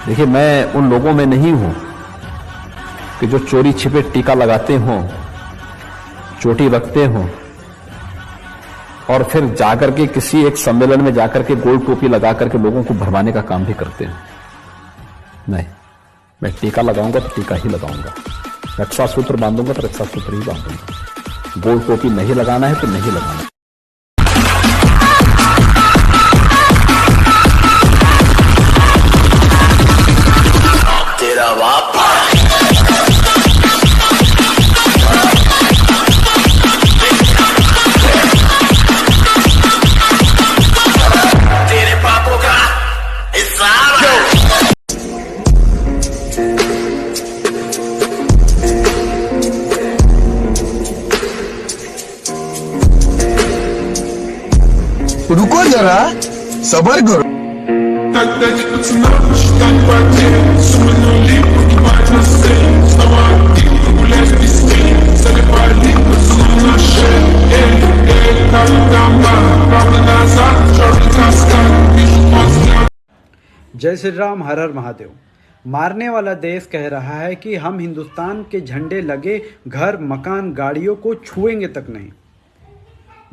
देखिए, मैं उन लोगों में नहीं हूं कि जो चोरी छिपे टीका लगाते हों, चोटी रखते हों और फिर जाकर के किसी एक सम्मेलन में जाकर के गोल टोपी लगा करके लोगों को भरमाने का काम भी करते हैं। नहीं, मैं टीका लगाऊंगा तो टीका ही लगाऊंगा, रक्षा सूत्र बांधूंगा तो रक्षा सूत्र ही बांधूंगा। गोल टोपी नहीं लगाना है तो नहीं लगाना। तेरा बाप तेरे पापों का हिसाब है। रुको जरा, सबर करो। जय श्री राम, हर हर महादेव। मारने वाला देश कह रहा है कि हम हिंदुस्तान के झंडे लगे घर, मकान, गाड़ियों को छुएंगे तक नहीं।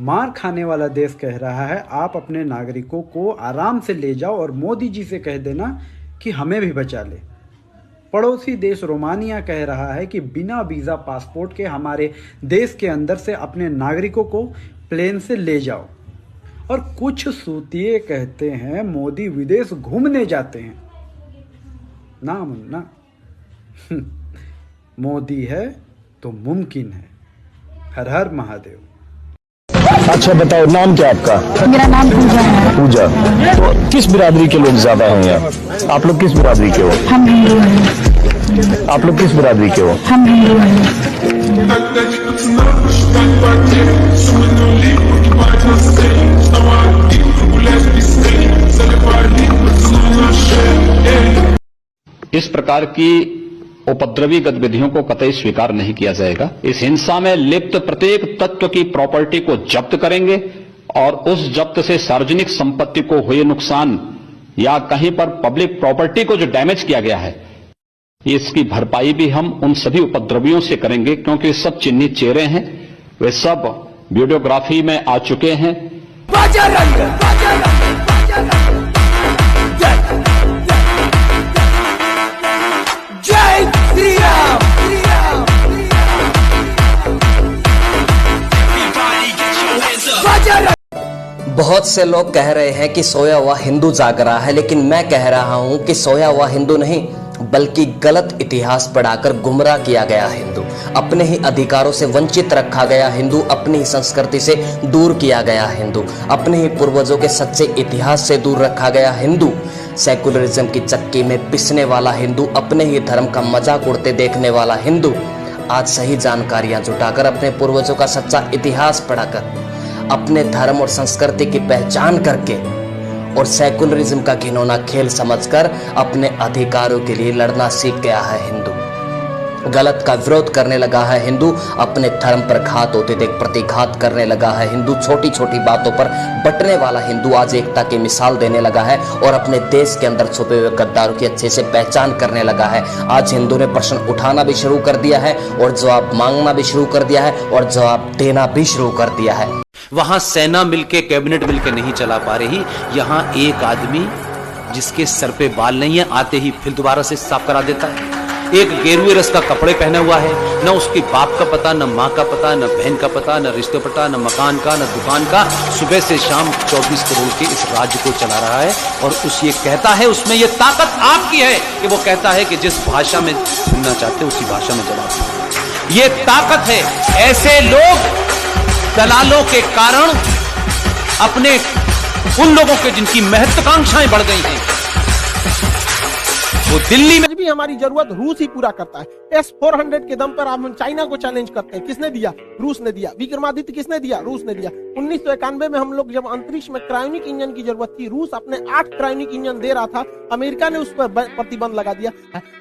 मार खाने वाला देश कह रहा है आप अपने नागरिकों को आराम से ले जाओ और मोदी जी से कह देना कि हमें भी बचा ले। पड़ोसी देश रोमानिया कह रहा है कि बिना वीज़ा पासपोर्ट के हमारे देश के अंदर से अपने नागरिकों को प्लेन से ले जाओ। और कुछ सूतिए कहते हैं मोदी विदेश घूमने जाते हैं। ना मुन्ना, मोदी है तो मुमकिन है। हर हर महादेव। अच्छा बताओ, नाम क्या आपका? मेरा नाम पूजा है। पूजा, तो किस बिरादरी के लोग ज्यादा हैं यहाँ? आप लोग किस बिरादरी के हो? हम हिंदू हैं। आप लोग किस बिरादरी के हो? हम हिंदू हैं। इस प्रकार की उपद्रवी गतिविधियों को कतई स्वीकार नहीं किया जाएगा। इस हिंसा में लिप्त प्रत्येक तत्व की प्रॉपर्टी को जब्त करेंगे और उस जब्त से सार्वजनिक संपत्ति को हुए नुकसान या कहीं पर पब्लिक प्रॉपर्टी को जो डैमेज किया गया है, इसकी भरपाई भी हम उन सभी उपद्रवियों से करेंगे, क्योंकि सब चिन्हित चेहरे हैं, वे सब वीडियोग्राफी में आ चुके हैं। बहुत से लोग कह रहे हैं कि सोया हुआ हिंदू जाग रहा है, लेकिन मैं कह रहा हूं कि सोया हुआ हिंदू नहीं, बल्कि गलत इतिहास पढ़ाकर गुमराह किया गया हिंदू, अपने ही अधिकारों से वंचित रखा गया हिंदू, अपनी ही संस्कृति से दूर किया गया हिंदू, अपने ही पूर्वजों के सच्चे इतिहास से दूर रखा गया हिंदू, सेकुलरिज्म की चक्की में पिसने वाला हिंदू, अपने ही धर्म का मजाक उड़ते देखने वाला हिंदू आज सही जानकारियां जुटाकर, अपने पूर्वजों का सच्चा इतिहास पढ़ाकर, अपने धर्म और संस्कृति की पहचान करके और सेकुलरिज्म का घिनौना खेल समझकर अपने अधिकारों के लिए लड़ना सीख गया है हिंदू। गलत का विरोध करने लगा है हिंदू, अपने धर्म पर घात होते देख प्रतिघात करने लगा है हिंदू, छोटी छोटी बातों पर बंटने वाला हिंदू आज एकता की मिसाल देने लगा है और अपने देश के अंदर छुपे हुए गद्दारों की अच्छे से पहचान करने लगा है। आज हिंदू ने प्रश्न उठाना भी शुरू कर दिया है और जवाब मांगना भी शुरू कर दिया है और जवाब देना भी शुरू कर दिया है। वहां सेना मिलके, कैबिनेट मिलके नहीं चला पा रही। यहां एक आदमी जिसके सर पे बाल नहीं है, आते ही फिर दोबारा से साफ करा देता है। एक गेरुए रस का कपड़े पहना हुआ है, न उसके बाप का पता, न माँ का पता, न बहन का पता, न रिश्ते पता, न मकान का, न दुकान का। सुबह से शाम 24 करोड़ के इस राज्य को चला रहा है और उस ये कहता है, उसमें ये ताकत आपकी है कि वो कहता है कि जिस भाषा में सुनना चाहते उसी भाषा में जवाब दो। ये ताकत है। ऐसे लोग दलालों के कारण अपने उन लोगों के जिनकी महत्वाकांक्षाएं बढ़ गई हैं, वो दिल्ली में भी हमारी जरूरत रूस ही पूरा करता है। S-400 के दम पर हम चाइना को चैलेंज करते हैं। किसने दिया? रूस ने दिया। विक्रमादित्य किसने दिया? रूस ने दिया। 1991 में हम लोग जब अंतरिक्ष में क्रायोनिक इंजन की जरूरत थी, रूस अपने 8 क्रायोनिक इंजन दे रहा था, अमेरिका ने उस पर प्रतिबंध लगा दिया।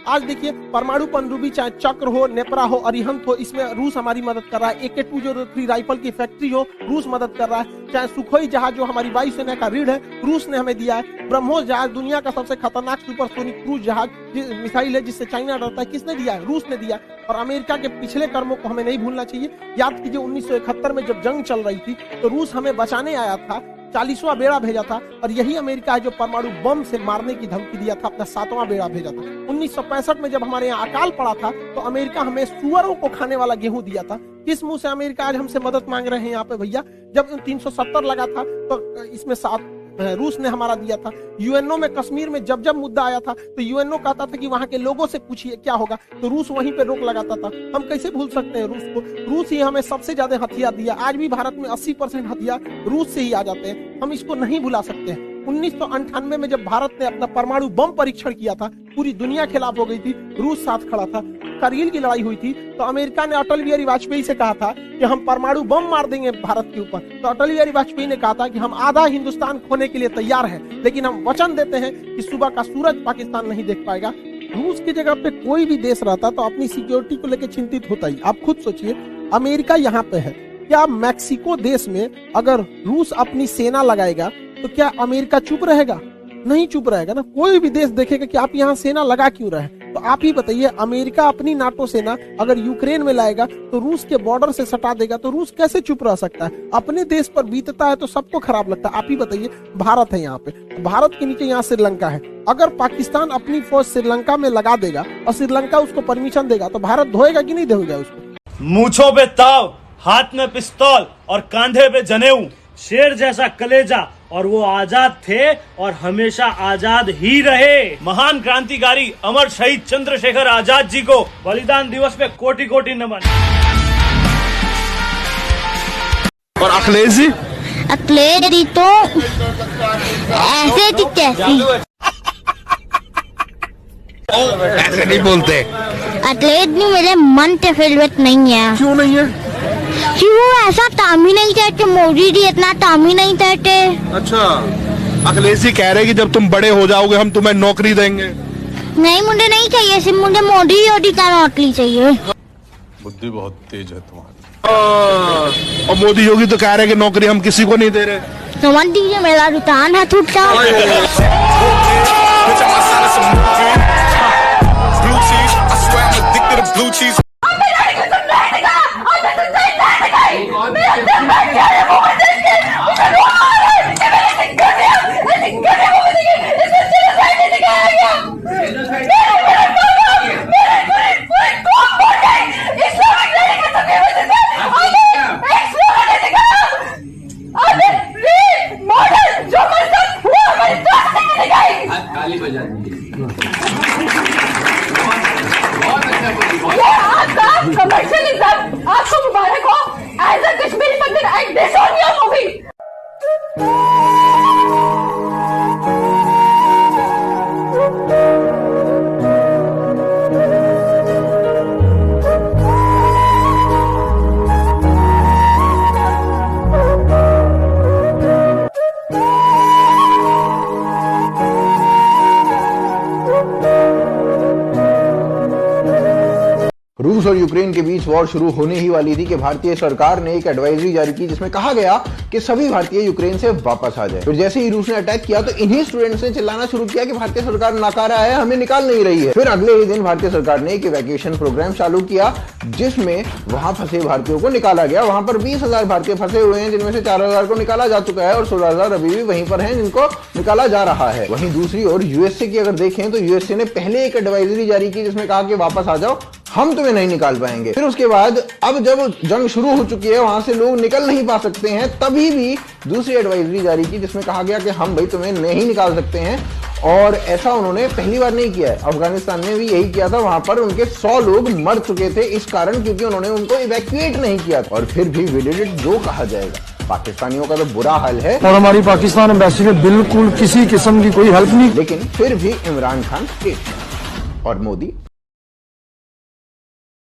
आज देखिए परमाणु पनडुब्बी चाहे चक्र हो, नेपरा हो, अरिहंत हो, इसमें रूस हमारी मदद कर रहा है। AK-203 राइफल की फैक्ट्री हो, रूस मदद कर रहा है। चाहे सुखोई जहाज जो हमारी वायुसेना का रीढ़ है, रूस ने हमें दिया है। ब्रह्मोस जहाज दुनिया का सबसे खतरनाक सुपरसोनिक क्रूज जहाज मिसाइल है जिससे चाइना डरता है, किसने दिया है? रूस ने दिया। और अमेरिका के पिछले कर्मों को हमें नहीं भूलना चाहिए। याद कीजिए 1971 में जब जंग चल रही थी तो रूस हमें बचाने आया था, 40वां बेड़ा भेजा था, और यही अमेरिका है जो परमाणु बम से मारने की धमकी दिया था, अपना 7वां बेड़ा भेजा था। 1965 में जब हमारे यहाँ अकाल पड़ा था तो अमेरिका हमें सुअरों को खाने वाला गेहूं दिया था। किस मुंह से अमेरिका आज हमसे मदद मांग रहे हैं यहाँ पे भैया? जब 370 लगा था तो इसमें 7 रूस ने हमारा दिया था। यूएनओ में कश्मीर में जब जब मुद्दा आया था तो यूएनओ कहता था कि वहां के लोगों से पूछिए क्या होगा, तो रूस वहीं पे रोक लगाता था। हम कैसे भूल सकते हैं रूस को? रूस ही हमें सबसे ज्यादा हथियार दिया। आज भी भारत में 80% हथियार रूस से ही आ जाते हैं, हम इसको नहीं भुला सकते हैं। 1998 में जब भारत ने अपना परमाणु बम परीक्षण किया था, पूरी दुनिया खिलाफ हो गई थी, रूस साथ खड़ा था। कारगिल की लड़ाई हुई थी तो अमेरिका ने अटल बिहारी वाजपेयी से कहा था कि हम परमाणु बम मार देंगे भारत के ऊपर, तो अटल बिहारी वाजपेयी ने कहा था कि हम आधा हिंदुस्तान खोने के लिए तैयार हैं, लेकिन हम वचन देते हैं कि सुबह का सूरज पाकिस्तान नहीं देख पाएगा। रूस की जगह पे कोई भी देश रहता तो अपनी सिक्योरिटी को लेकर चिंतित होता ही। आप खुद सोचिए, अमेरिका यहाँ पे है, क्या मैक्सिको देश में अगर रूस अपनी सेना लगाएगा तो क्या अमेरिका चुप रहेगा? नहीं चुप रहेगा ना। कोई भी देश देखेगा कि आप यहाँ सेना लगा क्यों रहे। तो आप ही बताइए, अमेरिका अपनी नाटो सेना अगर यूक्रेन में लाएगा तो रूस के बॉर्डर से सटा देगा, तो रूस कैसे चुप रह सकता है? अपने देश पर बीतता है तो सबको खराब लगता है। आप ही बताइए, भारत है यहाँ पे, भारत के नीचे यहाँ श्रीलंका है। अगर पाकिस्तान अपनी फौज श्रीलंका में लगा देगा और श्रीलंका उसको परमिशन देगा तो भारत धोएगा कि नहीं धोएगा उसको? मूंछों पे ताव, हाथ में पिस्तौल और कांधे पे जनेऊ, शेर जैसा कलेजा, और वो आजाद थे और हमेशा आजाद ही रहे। महान क्रांतिकारी अमर शहीद चंद्रशेखर आजाद जी को बलिदान दिवस पे कोटि कोटि नमन। और अखिलेश जी? अखिलेश जी तो ऐसे थी कैसी, ऐसे नहीं बोलते। अखिलेश जी मेरे मन के फेवरेट नहीं है। क्यों नहीं है? कि वो ऐसा काम ही नहीं करते, मोदी जी इतना काम ही नहीं करते। अच्छा, अखिलेश जी कह रहे कि जब तुम बड़े हो जाओगे हम तुम्हें नौकरी देंगे। नहीं, मुझे नहीं चाहिए, सिर्फ मुझे मोदी योगी का नौकरी चाहिए। बुद्धि बहुत तेज है तुम्हारी। और मोदी योगी तो कह रहे कि नौकरी हम किसी को नहीं दे रहे। समझ दीजिए मेरा रुझान है छूटा। कमर्शियलिज्म आपको मुबारक हो। As a Kashmiri Pandit I disown your movie. रूस और यूक्रेन के बीच वॉर शुरू होने ही वाली थी कि भारतीय सरकार ने एक एडवाइजरी जारी की जिसमें कहा गया कि सभी भारतीय यूक्रेन से वापस आ जाए। फिर जैसे ही रूस ने अटैक किया तो इन्हीं स्टूडेंट्स ने चिल्लाना शुरू किया कि भारतीय सरकार नाकारा है, हमें निकाल नहीं रही है। फिर अगले ही दिन भारतीय सरकार ने एक इवैक्यूएशन प्रोग्राम चालू किया जिसमें वहां फंसे भारतीयों को निकाला गया। वहां पर 20,000 भारतीय फंसे हुए हैं जिनमें से 4,000 को निकाला जा चुका है और 16,000 अभी भी वहीं पर हैं जिनको निकाला जा रहा है। वहीं दूसरी ओर यूएसए की अगर देखें तो यूएसए ने पहले एक एडवाइजरी जारी की जिसमें कहा कि वापस आ जाओ, हम तुम्हें नहीं निकाल पाएंगे। फिर उसके बाद अब जब जंग शुरू हो चुकी है, वहां से लोग निकल नहीं पा सकते हैं, तभी भी दूसरी एडवाइजरी जारी की जिसमें कहा गया कि हम भाई तुम्हें नहीं निकाल सकते हैं। और ऐसा उन्होंने पहली बार नहीं किया है, अफगानिस्तान में भी यही किया था। वहां पर उनके 100 लोग मर चुके थे इस कारण क्योंकि उन्होंने उनको इवैक्यूएट नहीं किया था। और फिर भी वी डिड इट जो कहा जाएगा। पाकिस्तानियों का तो बुरा हाल है और हमारी पाकिस्तान एम्बेसी ने बिल्कुल किसी किस्म की कोई हेल्प नहीं, लेकिन फिर भी इमरान खान स्टेट और मोदी